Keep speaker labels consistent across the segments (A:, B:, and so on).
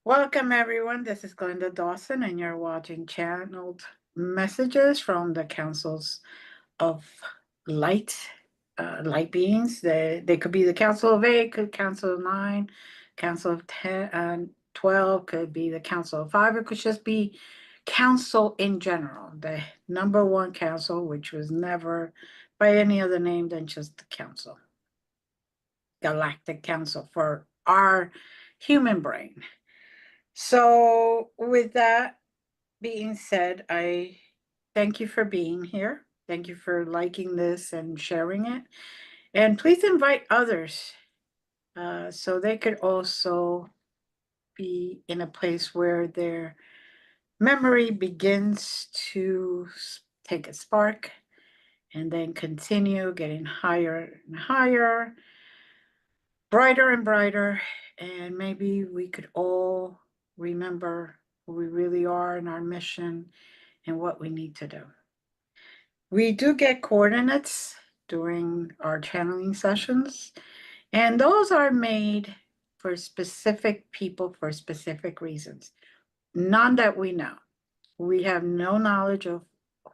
A: Welcome, everyone. This is Glenda Dawson, and you're watching channeled messages from the councils of light, light beings. They could be the Council of 8, could Council of 9, Council of 10, and 12, could be the Council of 5, it could just be council in general, the number one council, which was never by any other name than just the council, Galactic Council for our human brain. So with that being said, I thank you for being here. Thank you for liking this and sharing it. And please invite others so they could also be in a place where their memory begins to take a spark and then continue getting higher and higher, brighter and brighter. And maybe we could all remember who we really are and our mission and what we need to do. We do get coordinates during our channeling sessions, and those are made for specific people for specific reasons. None that we know. We have no knowledge of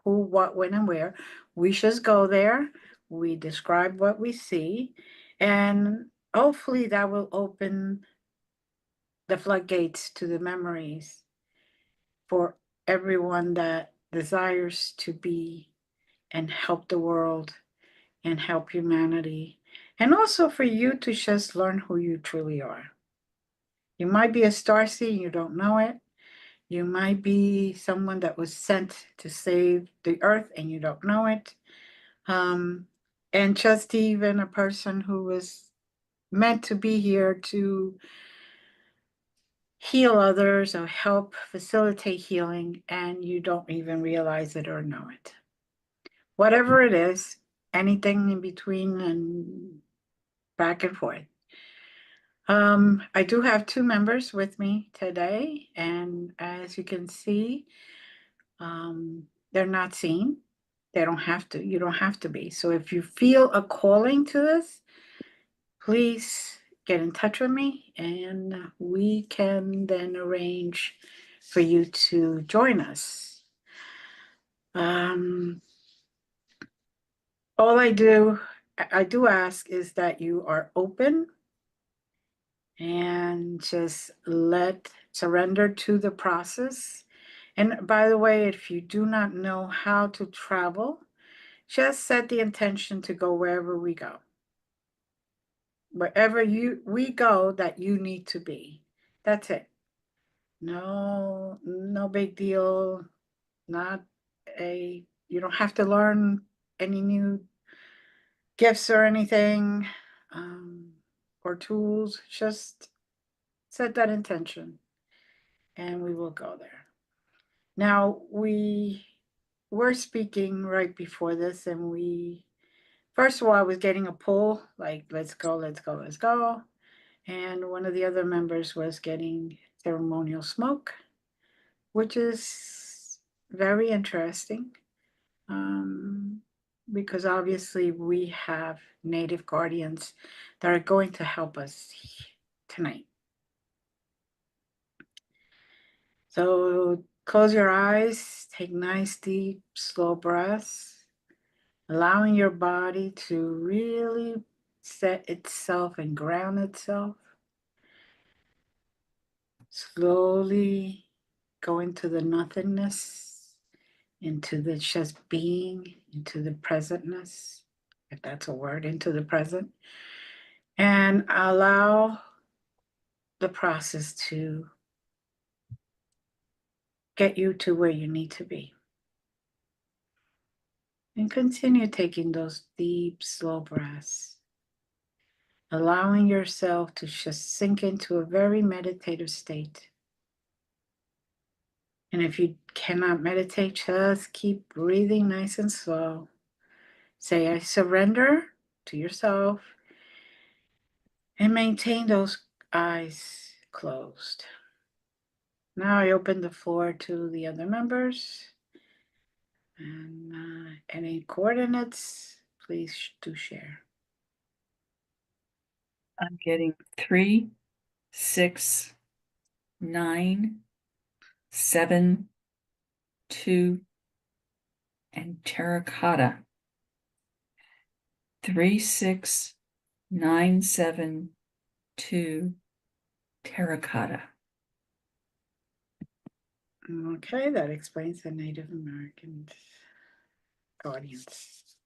A: who, what, when, and where. We just go there, we describe what we see, and hopefully that will open the floodgates to the memories for everyone that desires to be and help the world and help humanity. And also for you to just learn who you truly are. You might be a starseed and you don't know it. You might be someone that was sent to save the earth and you don't know it. And just even a person who was meant to be here to heal others or help facilitate healing, and you don't even realize it or know it. Whatever it is, anything in between and back and forth. I do have 2 members with me today, and as you can see, they're not seen. They don't have to, you don't have to be. So if you feel a calling to this, please get in touch with me and we can then arrange for you to join us. All I do ask is that you are open and just surrender to the process. And by the way, if you do not know how to travel, just set the intention to go wherever we go. Wherever we go that you need to be. That's it. No big deal. You don't have to learn any new gifts or anything, or tools. Just set that intention and we will go there. Now, we were speaking right before this, and first of all, I was getting a pull, like, let's go, let's go, let's go. And one of the other members was getting ceremonial smoke, which is very interesting, because obviously we have native guardians that are going to help us tonight. So close your eyes, take nice, deep, slow breaths, allowing your body to really set itself and ground itself. Slowly go into the nothingness, into the just being, into the presentness, if that's a word, into the present, and allow the process to get you to where you need to be. And continue taking those deep, slow breaths, allowing yourself to just sink into a very meditative state. And if you cannot meditate, just keep breathing nice and slow. Say, I surrender to yourself, and maintain those eyes closed. Now I open the floor to the other members. And any coordinates, please do share.
B: I'm getting 3, 6, 9, 7, 2, and terracotta. 3, 6, 9, 7, 2, terracotta.
A: Okay, that explains the Native American audience.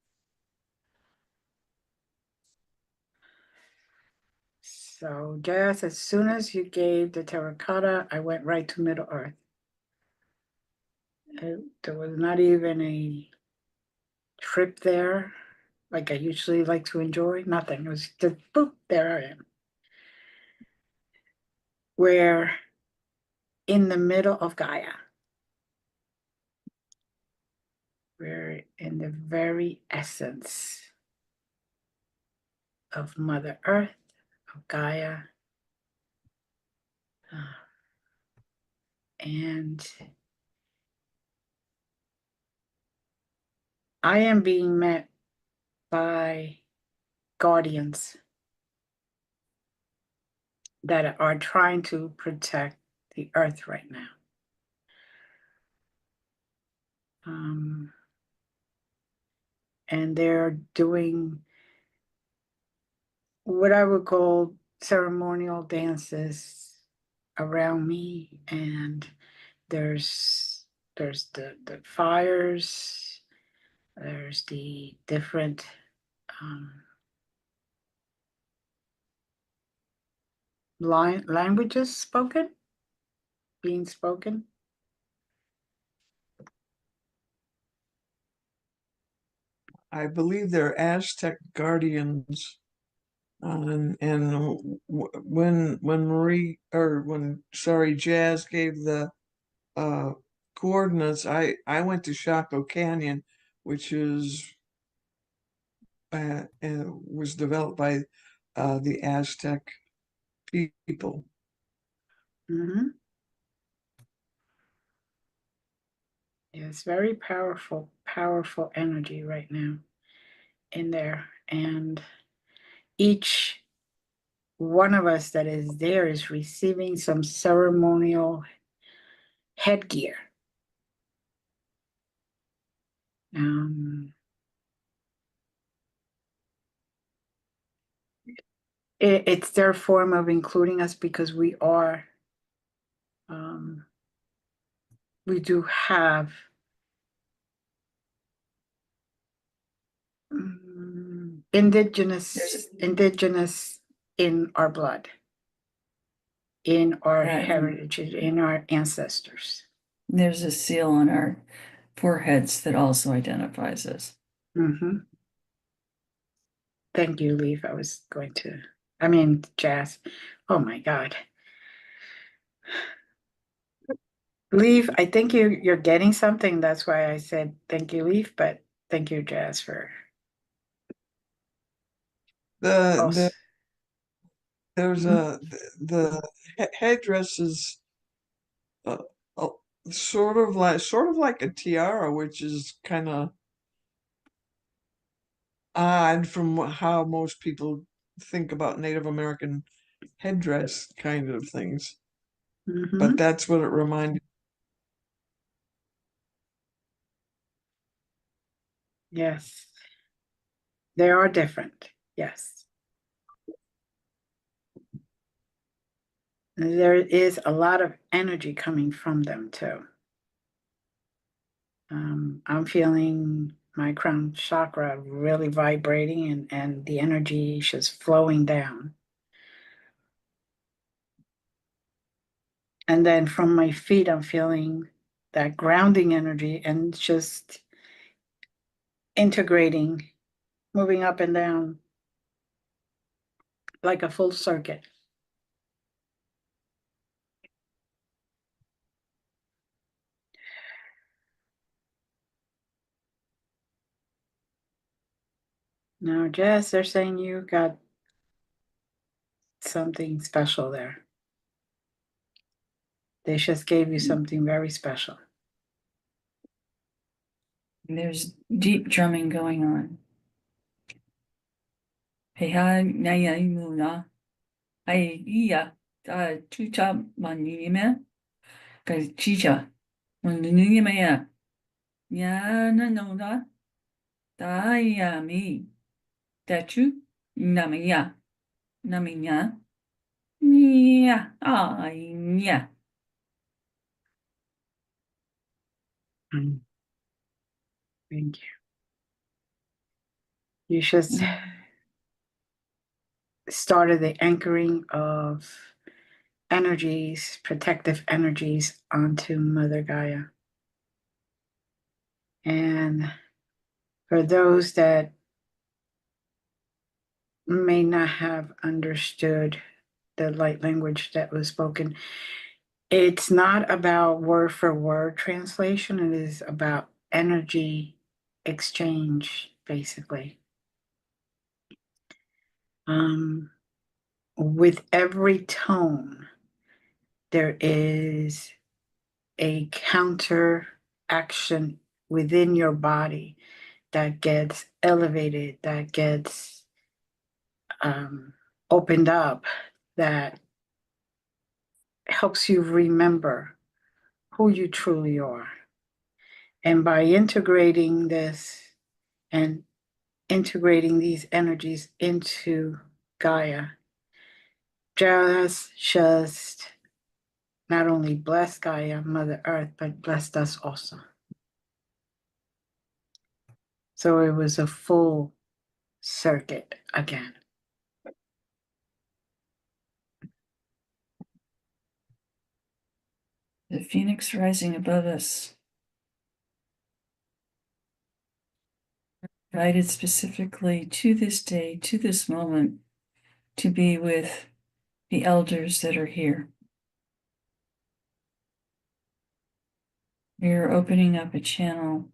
A: So, Jazz, as soon as you gave the terracotta, I went right to Middle Earth. There was not even a trip there like I usually like to enjoy. Nothing. It was just boop, there I am. We're in the middle of Gaia. We're in the very essence of Mother Earth, of Gaia. And I am being met by guardians that are trying to protect the earth right now. And they're doing what I would call ceremonial dances around me, and there's the fires, there's the different languages being spoken.
C: I believe they're Aztec guardians. And when Jazz gave the coordinates, I went to Chaco Canyon, which is was developed by the Aztec people.
A: Mm-hmm. Yeah, it's very powerful, powerful energy right now in there. And each one of us that is there is receiving some ceremonial headgear. It's their form of including us because we are, we do have indigenous in our blood, in our heritage, in our ancestors.
B: There's a seal on our foreheads that also identifies us.
A: Mm-hmm. Thank you, Leaf. Jazz. Oh my God. Leaf, I think you're getting something. That's why I said thank you, Leaf, but thank you, Jazz, for
C: The headdress is uh, sort of like a tiara, which is kind of odd from how most people think about Native American headdress kind of things.
A: Mm-hmm.
C: But that's what it reminded.
A: Yes. They are different. Yes. there is a lot of energy coming from them too. I'm feeling my crown chakra really vibrating and the energy is just flowing down. And then from my feet, I'm feeling that grounding energy and just integrating, moving up and down like a full circuit. Now, Jess, they're saying you got something special there. They just gave you something very special.
B: There's deep drumming going on. Hey, hi, naya imuna. Hey, iya, chucha manime. Chicha. Manunimaya. Yana nona. Dayami. Dachu. Namaya. Naminya. Yeah. Yeah.
A: Mm. Thank you. You just started the anchoring of energies, protective energies onto Mother Gaia. And for those that may not have understood the light language that was spoken, it's not about word for word translation, it is about energy exchange, basically. With every tone, there is a counter action within your body that gets elevated, that gets opened up, that helps you remember who you truly are. And by integrating this and integrating these energies into Gaia, just not only blessed Gaia, Mother Earth, but blessed us also. So it was a full circuit again.
B: The phoenix rising above us, guided specifically to this day, to this moment, to be with the elders that are here. We are opening up a channel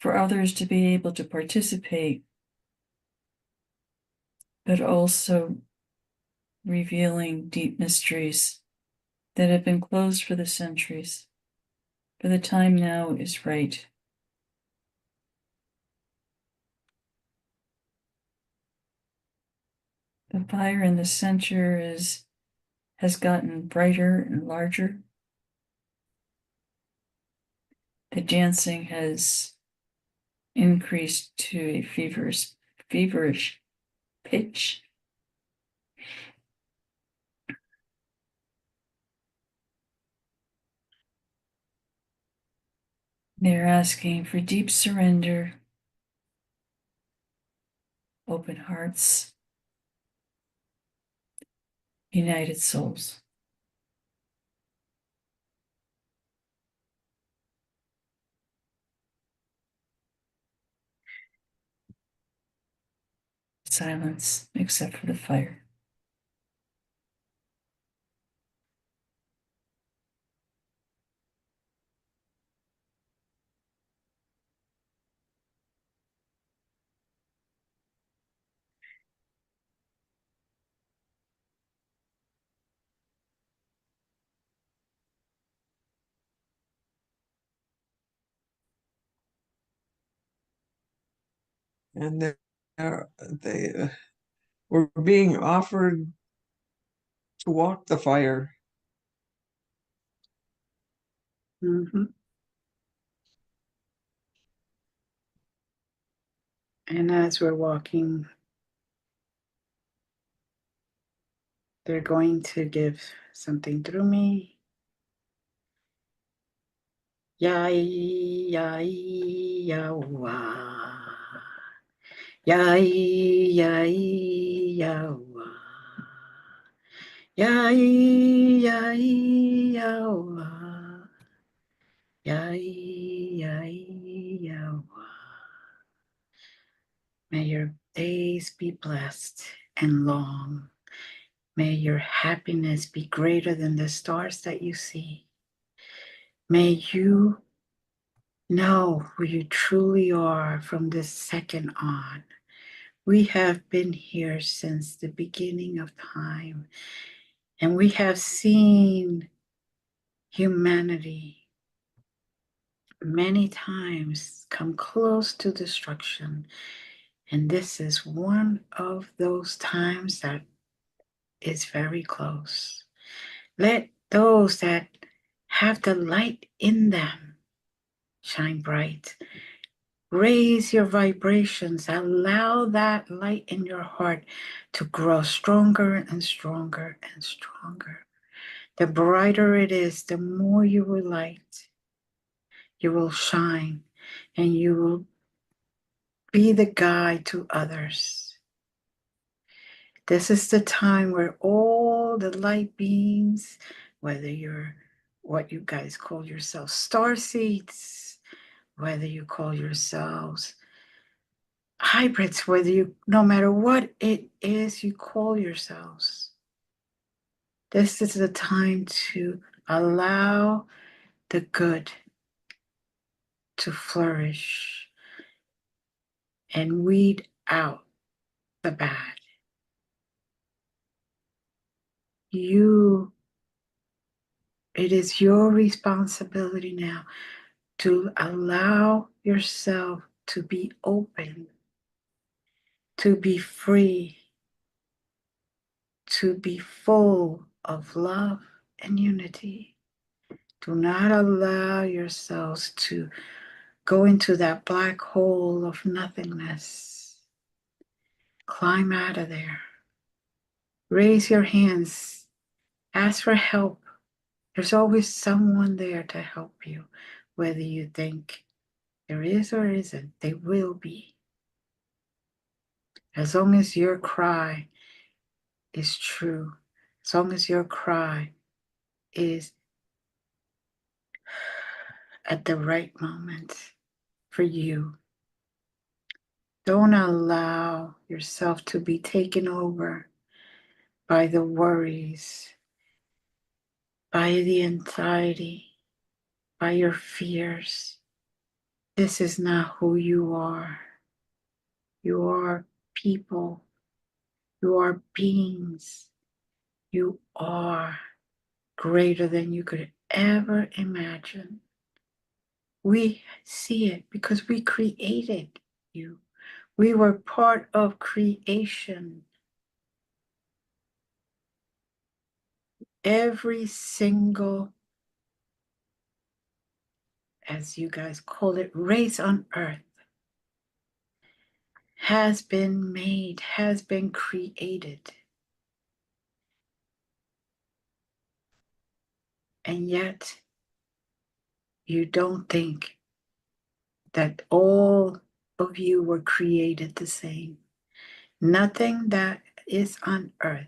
B: for others to be able to participate, but also revealing deep mysteries that have been closed for the centuries. For the time now is right. The fire in the center has gotten brighter and larger. The dancing has increased to a feverish pitch. They're asking for deep surrender, open hearts, united souls. Silence, except for the fire.
C: And they were being offered to walk the fire.
A: Mm-hmm. And as we're walking They're going to give something through me. Yai, yai, yawa. Yai, yai, yawa. Yai, yai, yawa. Yai, yai, yawa. May your days be blessed and long. May your happiness be greater than the stars that you see. May you know who you truly are from this second on. We have been here since the beginning of time, and we have seen humanity many times come close to destruction. And this is one of those times that is very close. Let those that have the light in them shine bright. Raise your vibrations. Allow that light in your heart to grow stronger and stronger and stronger. The brighter it is, the more you will light. You will shine, and you will be the guide to others. This is the time where all the light beings, whether you're what you guys call yourselves star seeds, whether you call yourselves hybrids, whether you, no matter what it is you call yourselves, this is the time to allow the good to flourish and weed out the bad. It is your responsibility now to allow yourself to be open, to be free, to be full of love and unity. Do not allow yourselves to go into that black hole of nothingness. Climb out of there. Raise your hands. Ask for help. There's always someone there to help you, whether you think there is or isn't, they will be. As long as your cry is true, as long as your cry is at the right moment for you, don't allow yourself to be taken over by the worries, by the anxiety, by your fears. This is not who you are. You are people. You are beings. You are greater than you could ever imagine. We see it because we created you. We were part of creation. Every single, as you guys call it, race on earth has been made, has been created. And yet, you don't think that all of you were created the same. Nothing that is on earth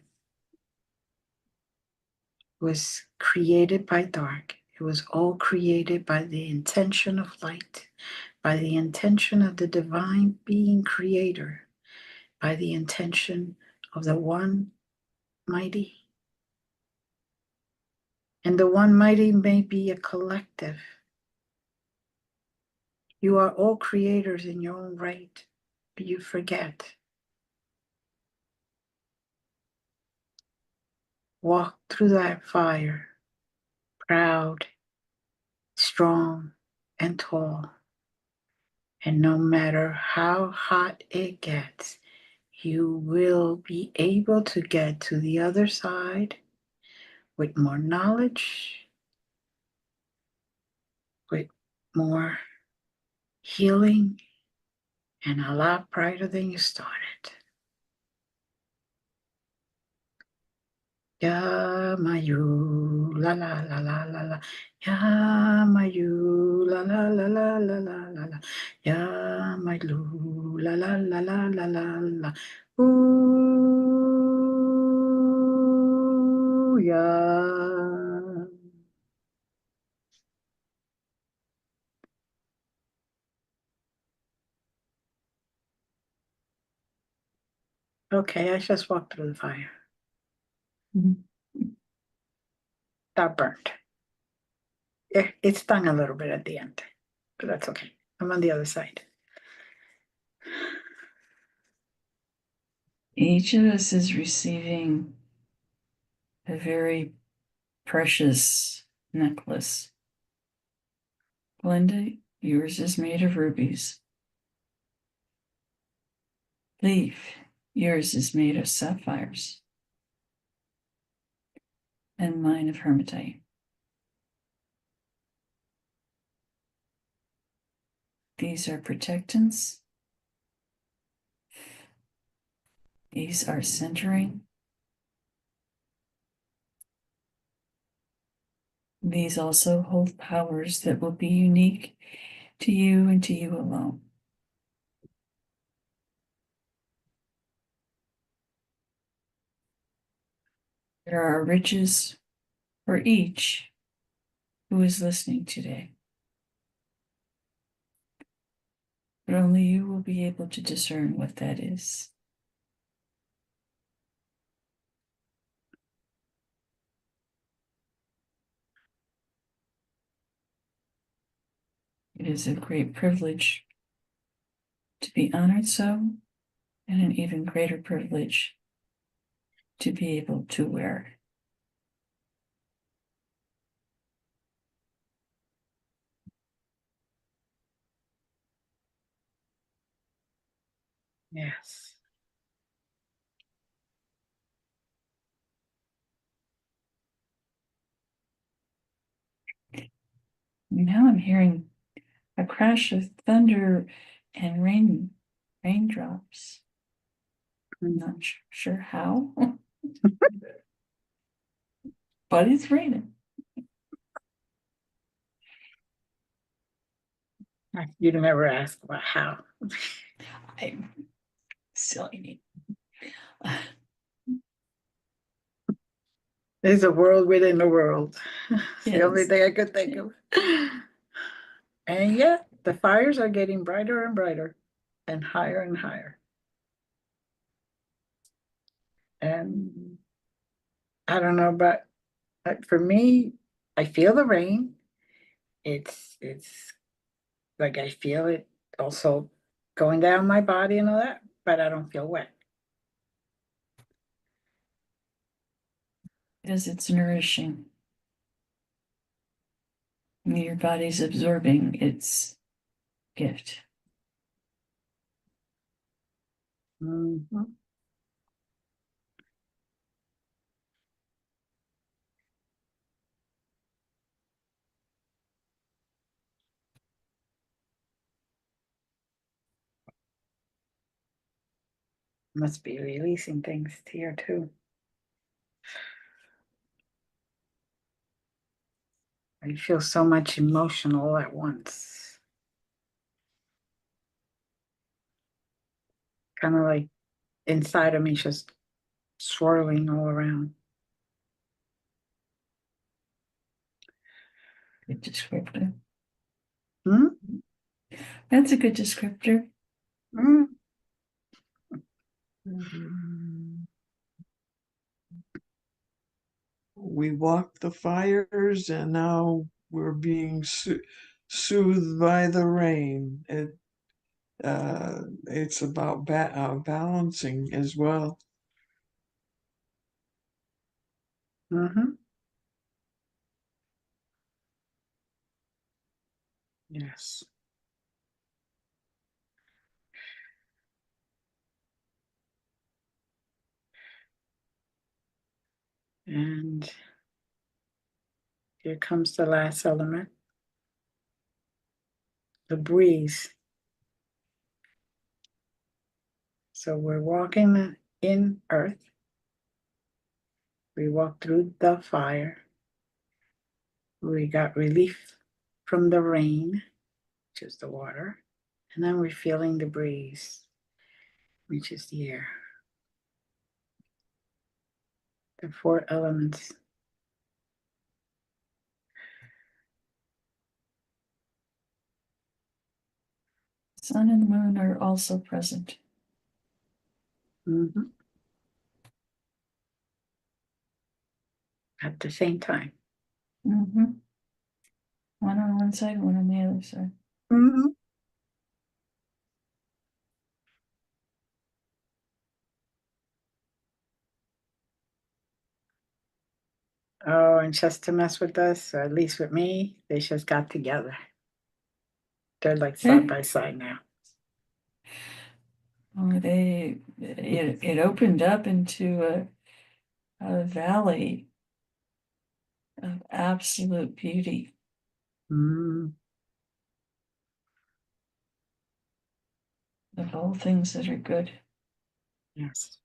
A: was created by dark. It was all created by the intention of light, by the intention of the divine being creator, by the intention of the one mighty. And the one mighty may be a collective. You are all creators in your own right, but you forget. Walk through that fire, proud, strong, and tall. And no matter how hot it gets, you will be able to get to the other side with more knowledge, with more healing, and a lot brighter than you started. Yamayu, la la la la la la. Yamayu, la la la la la la la la. Yamayu, la la la la la la la. Ooh, yeah. Okay, I just walked through the fire.
B: Mhm.
A: That burnt. It stung a little bit at the end, but that's okay. I'm on the other side.
B: Each of us is receiving a very precious necklace. Glenda, yours is made of rubies. Leaf, yours is made of sapphires. And mine of hematite. These are protectants. These are centering. These also hold powers that will be unique to you and to you alone. There are riches for each who is listening today. But only you will be able to discern what that is. It is a great privilege to be honored so, and an even greater privilege to be able to wear it.
A: Yes.
B: Now I'm hearing a crash of thunder and raindrops. I'm not sure how, but it's raining.
A: You never asked about how.
B: I'm silly.
A: There's a world within a world. It's the only
B: Yes.
A: thing I could think of. And yet, the fires are getting brighter and brighter and higher and higher. And I don't know, but for me, I feel the rain. It's like I feel it also going down my body and all that, but I don't feel wet.
B: Because it's nourishing. Your body's absorbing its gift.
A: Mhm. Must be releasing things here too. I feel so much emotional at once. Kind of like inside of me just swirling all around.
B: Good descriptor.
A: Hmm?
B: That's a good descriptor.
A: Mm.
C: We walked the fires and now we're being soothed by the rain. It's about balancing as well.
A: Mm-hmm. Yes. And here comes the last element, the breeze. So we're walking in earth. We walked through the fire. We got relief from the rain, which is the water. And then we're feeling the breeze, which is the air. The four elements.
B: Sun and the moon are also present.
A: Mm-hmm. At the same time.
B: Mm-hmm. One on one side, one on the other side.
A: Mm-hmm. Oh, and just to mess with us, or at least with me, they just got together. They're like side by side now.
B: Oh, it opened up into a valley of absolute beauty.
A: Mm,
B: Of all things that are good.
A: yes.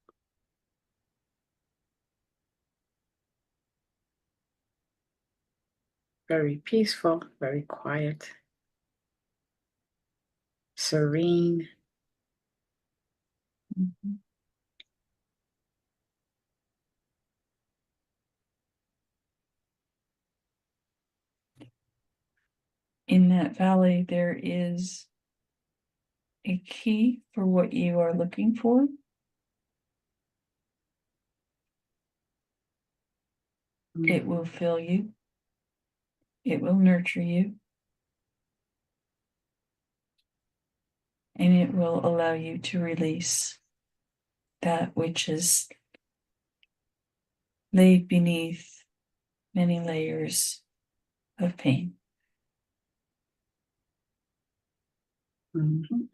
A: Very peaceful, very quiet, serene.
B: Mhm. In that valley, there is a key for what you are looking for. It will fill you. It will nurture you. And it will allow you to release that which is laid beneath many layers of pain.
A: Mhm.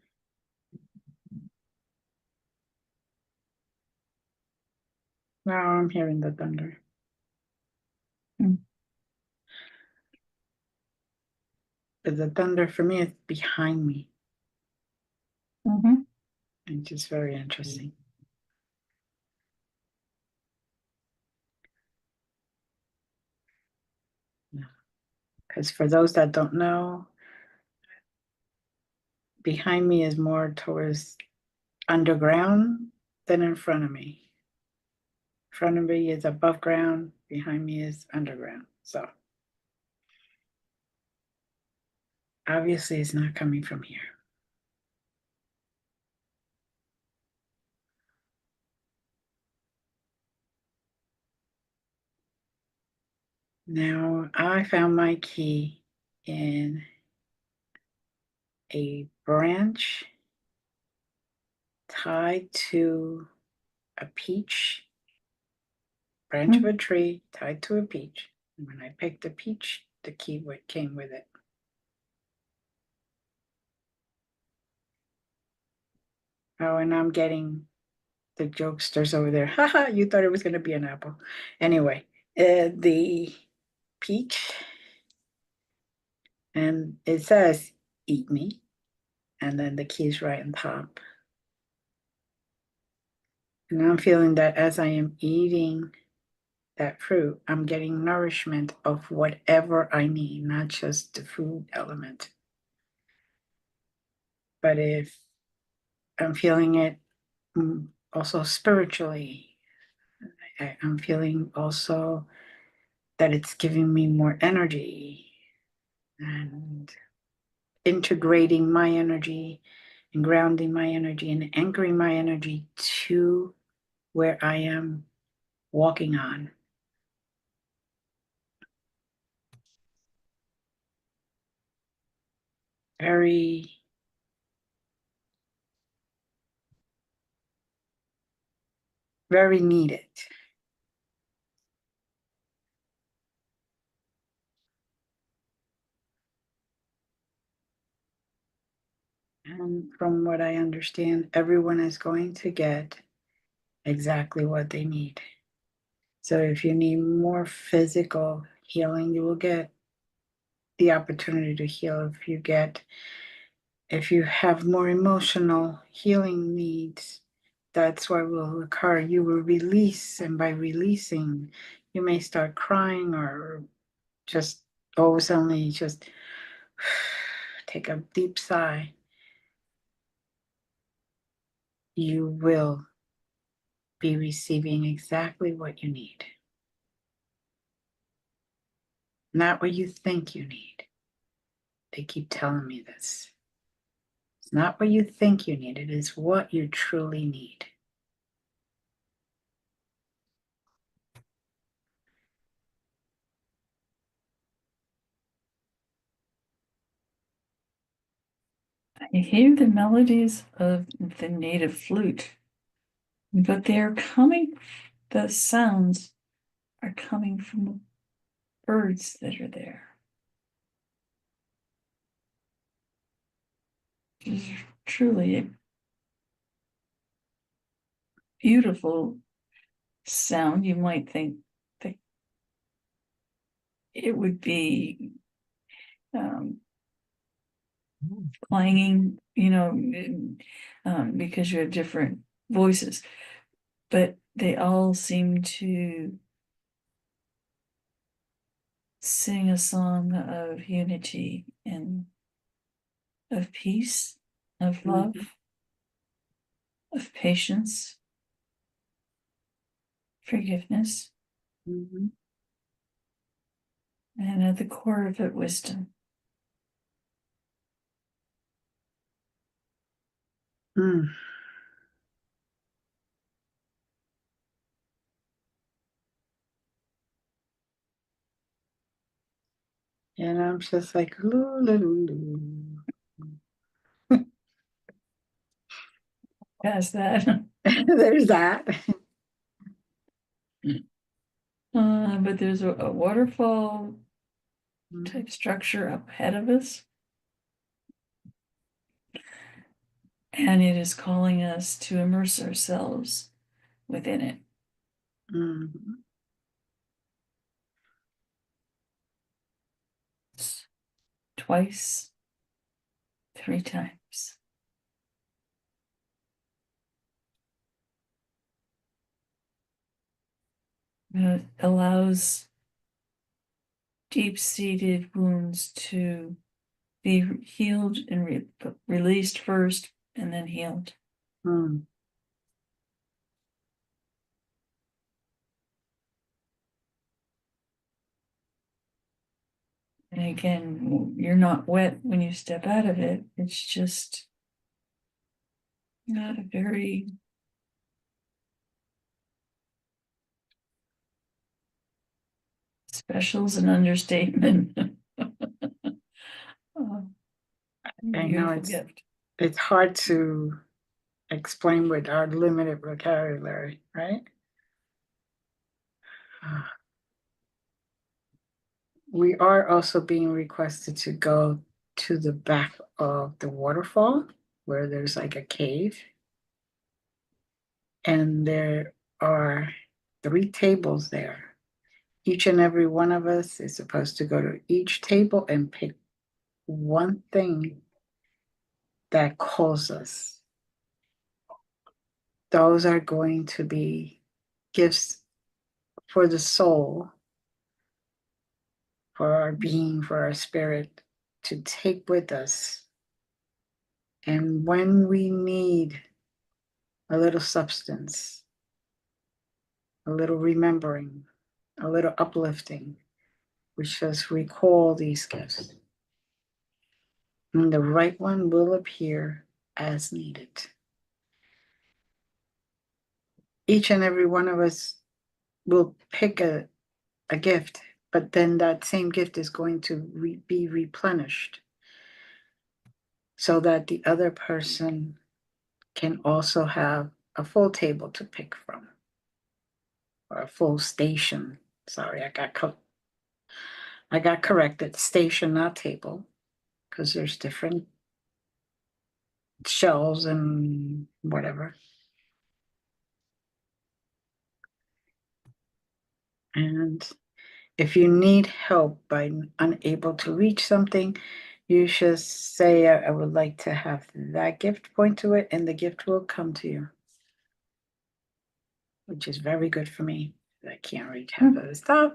A: Now I'm hearing the thunder.
B: Mm.
A: But the thunder for me is behind me.
B: Mm-hmm.
A: It's just very interesting. Because for those that don't know, behind me is more towards underground than in front of me. In front of me is above ground, behind me is underground. So obviously it's not coming from here. Now I found my key in a branch tied to a peach, branch of a tree tied to a peach. And when I picked the peach, the key came with it. Oh, and I'm getting the jokesters over there. Haha, you thought it was going to be an apple. Anyway, the peach, and it says, eat me. And then the key's right on top. And I'm feeling that as I am eating that fruit, I'm getting nourishment of whatever I need, not just the food element. But if I'm feeling it also spiritually, I'm feeling also that it's giving me more energy and integrating my energy and grounding my energy and anchoring my energy to where I am walking on. Very very needed. And from what I understand, everyone is going to get exactly what they need. So if you need more physical healing, you will get the opportunity to heal. If you have more emotional healing needs, that's what will occur. You will release, and by releasing, you may start crying or just all of a sudden you just take a deep sigh. You will be receiving exactly what you need. Not what you think you need. They keep telling me this. It's not what you think you need, it is what you truly need.
B: I hear the melodies of the native flute, but the sounds are coming from the birds that are there. It is truly a beautiful sound. You might think that it would be clanging, because you have different voices, but they all seem to sing a song of unity and of peace, of love, of patience, forgiveness,
A: Mm-hmm.
B: and at the core of it, wisdom.
A: Mm. And I'm just like,
B: Past that.
A: there's that.
B: But there's a waterfall type structure up ahead of us. And it is calling us to immerse ourselves within it.
A: Mm-hmm.
B: Twice, 3 times. It allows deep-seated wounds to be healed and released first and then healed.
A: Mm.
B: And again, you're not wet when you step out of it. It's just not a very special's an understatement.
A: I know
B: Beautiful gift.
A: it's hard to explain with our limited vocabulary, right? We are also being requested to go to the back of the waterfall where there's like a cave. And there are 3 tables there. Each and every one of us is supposed to go to each table and pick one thing that calls us. Those are going to be gifts for the soul, for our being, for our spirit to take with us. And when we need a little substance, a little remembering, a little uplifting, we just recall these gifts. And the right one will appear as needed. Each and every one of us will pick a gift, but then that same gift is going to be replenished so that the other person can also have a full table to pick from, or a full station. Sorry, I got corrected. Station, not table, because there's different shelves and whatever. And if you need help by unable to reach something, you just say, I would like to have that gift, point to it, and the gift will come to you. which is very good for me. I can't reach half of the stuff.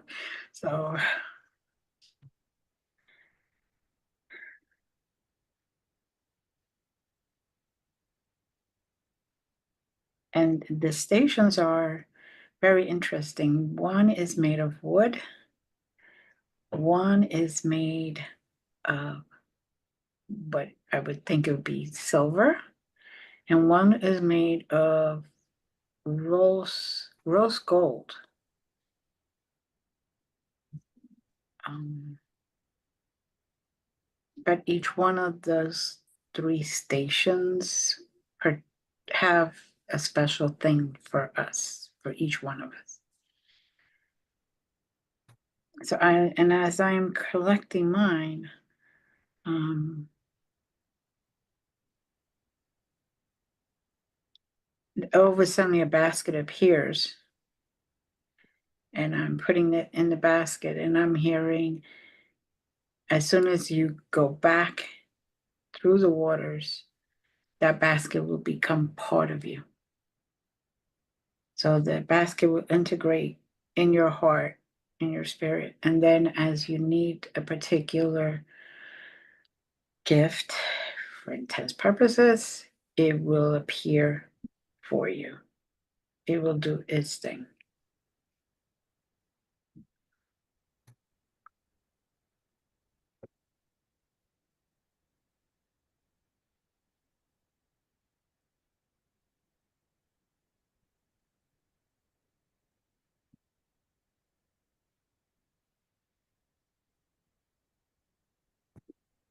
A: So and the stations are very interesting. One is made of wood. One is made of, but I would think it would be silver. And one is made of rose gold. But each one of those 3 stations have a special thing for us, for each one of us. So as I'm collecting mine, all of a sudden a basket appears, and I'm putting it in the basket, and I'm hearing, as soon as you go back through the waters, that basket will become part of you. So the basket will integrate in your heart, in your spirit. And then as you need a particular gift for intense purposes, it will appear for you. It will do its thing.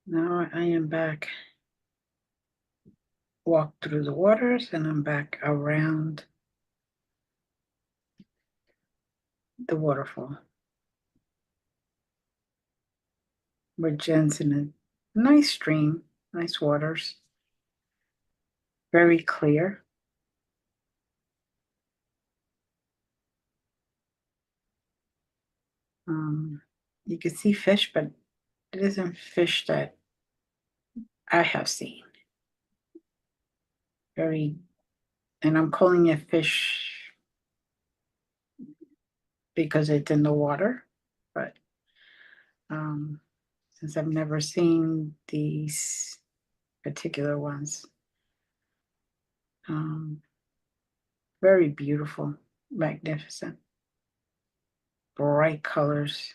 A: Now I am back, walked through the waters, and I'm back around the waterfall. With Jen's in a nice stream, nice waters, very clear. You can see fish, but it isn't fish that I have seen. Very, and I'm calling it fish because it's in the water, but since I've never seen these particular ones, very beautiful, magnificent, bright colors.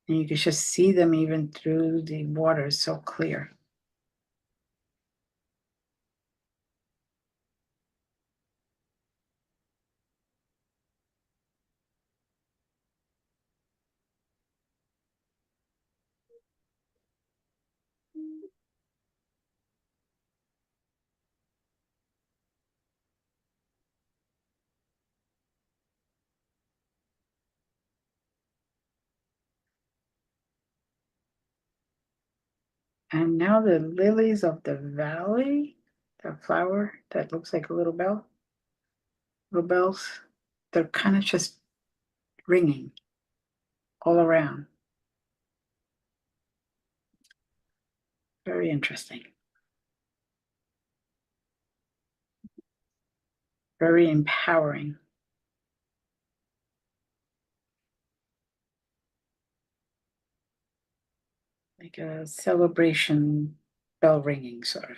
A: And you can just see them even through the water, it's so clear. And now the lilies of the valley, the flower that looks like a little bell, little bells, they're kind of just ringing all around. Very interesting. Very empowering. Like a celebration bell ringing, sort of.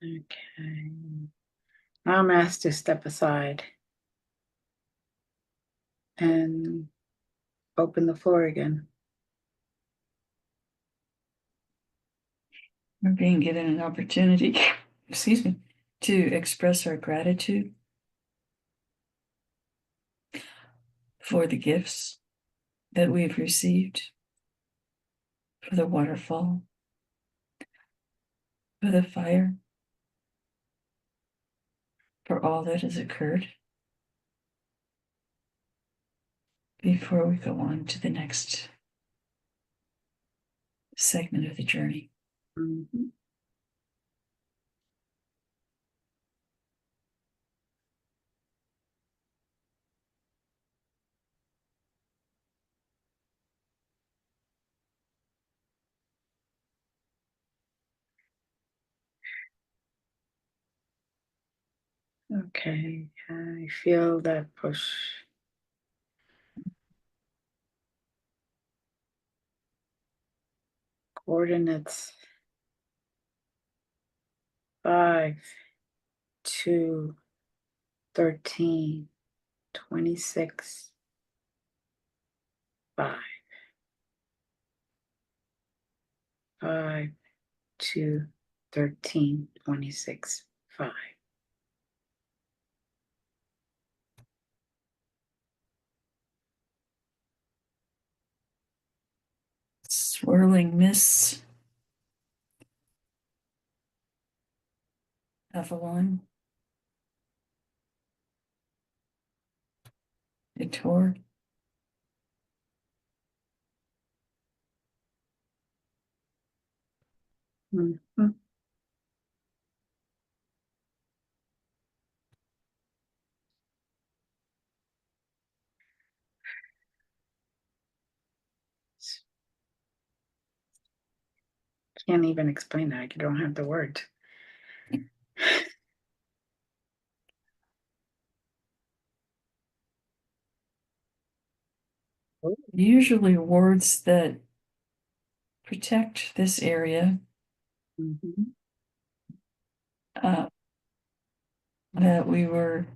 A: Okay. Now I'm asked to step aside and open the floor again.
B: We're being given an opportunity, excuse me, to express our gratitude for the gifts that we've received, for the waterfall, for the fire, for all that has occurred, before we go on to the next segment of the journey.
A: Mm-hmm. Okay, I feel that push. Coordinates 5, 2, 13, 26, 5, 5, 2, 13, 26, 5.
B: Swirling mists. Avalon. Victor.
A: Mhm. Can't even explain that. I don't have the words.
B: Usually words that protect this area,
A: Mhm.
B: that we were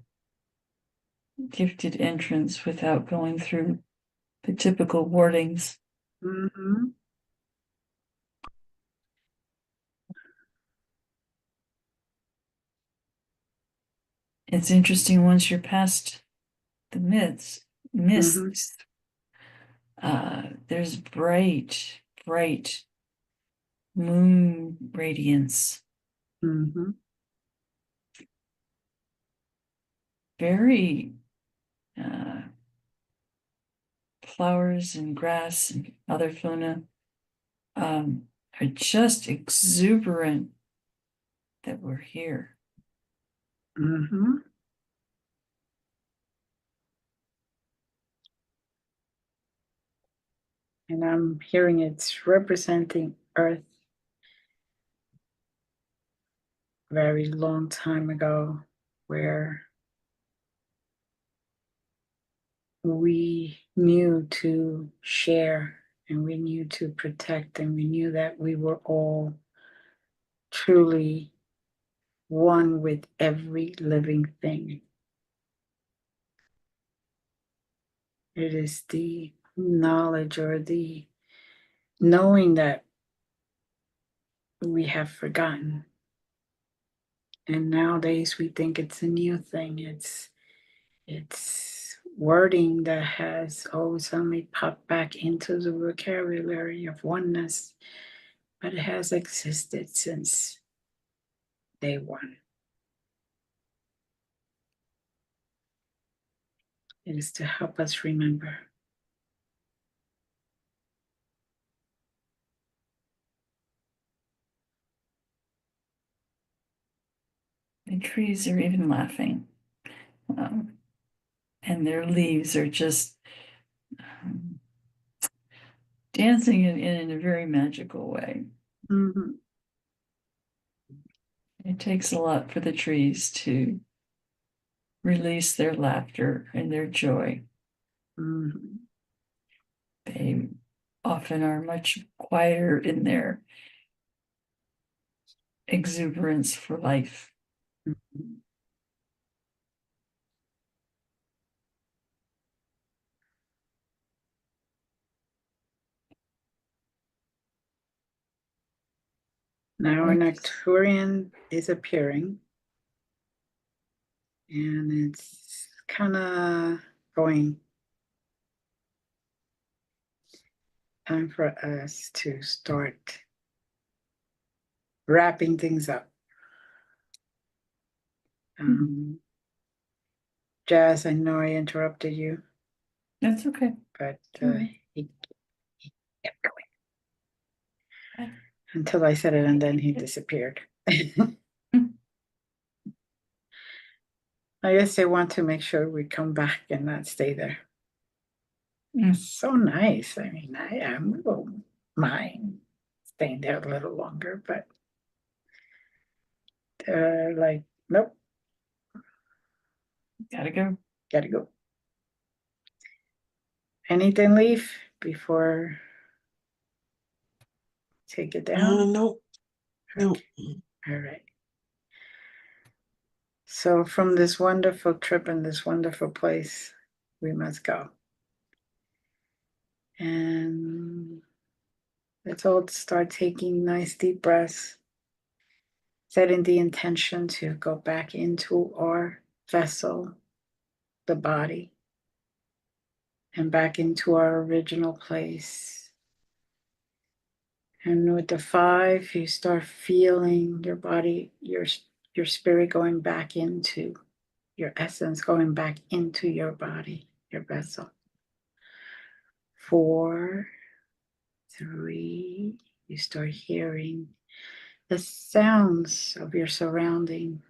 B: gifted entrance without going through the typical wordings.
A: Mhm.
B: It's interesting once you're past the mists, there's bright, bright moon radiance,
A: Mhm.
B: very flowers and grass and other fauna are just exuberant that we're here.
A: Mhm. And I'm hearing it's representing Earth very long time ago, where we knew to share and we knew to protect and we knew that we were all truly one with every living thing. It is the knowledge or the knowing that we have forgotten. And nowadays we think it's a new thing. It's wording that has suddenly popped back into the vocabulary of oneness, but it has existed since day one. It is to help us remember.
B: The trees are even laughing, and their leaves are just dancing in a very magical way.
A: Mm-hmm.
B: It takes a lot for the trees to release their laughter and their joy.
A: Mm-hmm.
B: They often are much quieter in their exuberance for life.
A: Mm-hmm. Now an Arcturian is appearing, and it's kind of going. Time for us to start wrapping things up. Jazz, I know I interrupted you,
B: That's okay.
A: but he kept going
B: Okay.
A: until I said it, and then he disappeared. I guess they want to make sure we come back and not stay there. So nice. I mean, I won't mind staying there a little longer, but they're like, nope,
B: Gotta go.
A: Gotta go. Anything, Leaf, before take it down?
C: Nope. Nope.
A: Okay. All right. So from this wonderful trip and this wonderful place, we must go. And let's all start taking nice deep breaths, setting the intention to go back into our vessel, the body, and back into our original place. And with the 5, you start feeling your body, your spirit going back into your essence, going back into your body, your vessel. 4, 3, you start hearing the sounds of your surrounding,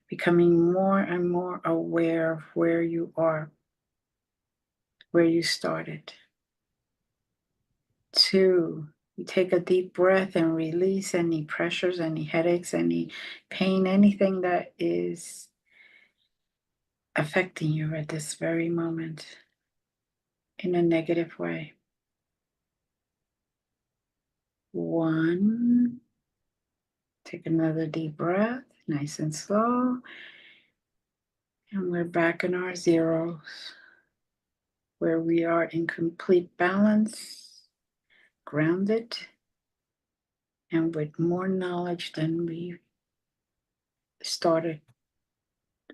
A: becoming more and more aware of where you are, where you started. 2, you take a deep breath and release any pressures, any headaches, any pain, anything that is affecting you at this very moment in a negative way. 1, take another deep breath, nice and slow. And we're back in our zeros, where we are in complete balance, grounded, and with more knowledge than we started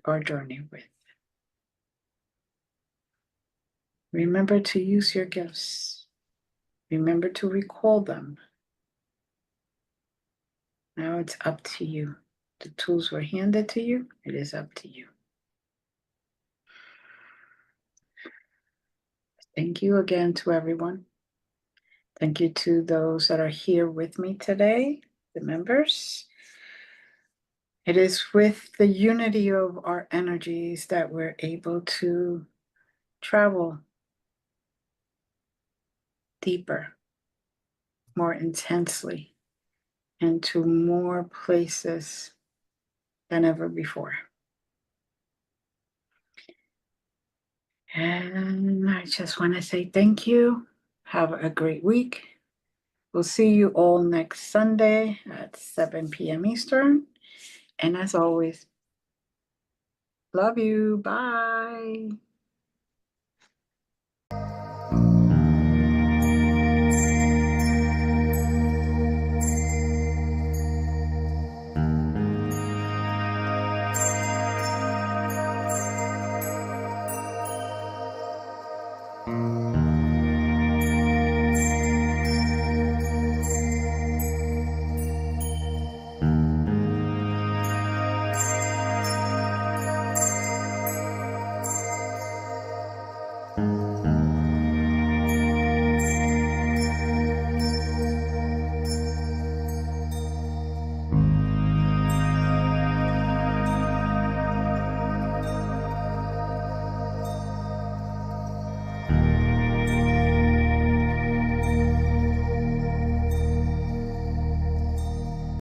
A: our journey with. Remember to use your gifts. Remember to recall them. Now it's up to you. The tools were handed to you. It is up to you. Thank you again to everyone. Thank you to those that are here with me today, the members. It is with the unity of our energies that we're able to travel deeper, more intensely, into more places than ever before. And I just want to say thank you. Have a great week. We'll see you all next Sunday at 7 p.m. Eastern. And as always, love you. Bye.